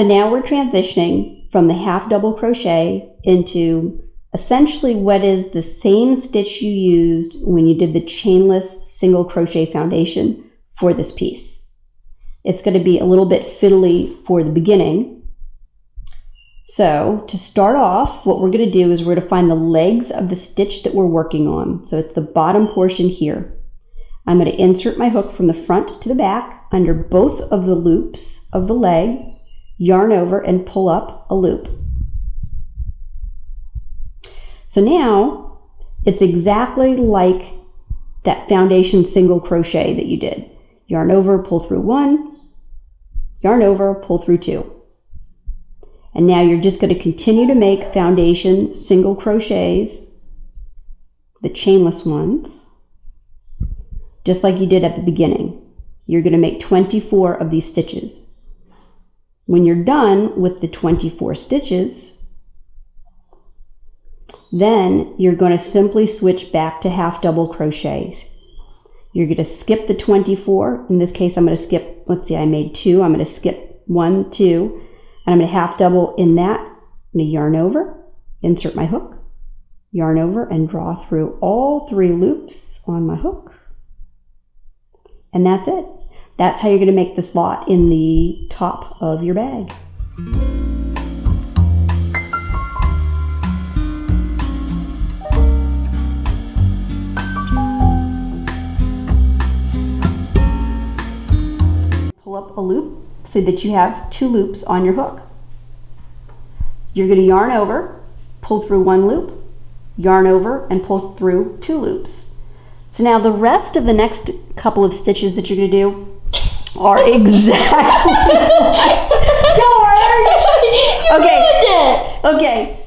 So now we're transitioning from the half double crochet into essentially what is the same stitch you used when you did the chainless single crochet foundation for this piece. It's going to be a little bit fiddly for the beginning. So to start off, what we're going to do is we're going to find the legs of the stitch that we're working on. So it's the bottom portion here. I'm going to insert my hook from the front to the back under both of the loops of the leg, yarn over and pull up a loop. So now it's exactly like that foundation single crochet that you did. Yarn over, pull through one, yarn over, pull through two. And now you're just going to continue to make foundation single crochets, the chainless ones, just like you did at the beginning. You're going to make 24 of these stitches. When you're done with the 24 stitches, then you're going to simply switch back to half double crochets. You're going to skip the 24. In this case, I'm going to skip, let's see, I made 2. I'm going to skip 1, 2, and I'm going to half double in that. I'm going to yarn over, insert my hook, yarn over, and draw through all 3 loops on my hook. And that's it. That's how you're going to make the slot in the top of your bag. Pull up a loop so that you have 2 loops on your hook. You're going to yarn over, pull through 1 loop, yarn over, and pull through 2 loops. So now the rest of the next couple of stitches that you're going to do are exactly. Don't worry. Okay. Okay.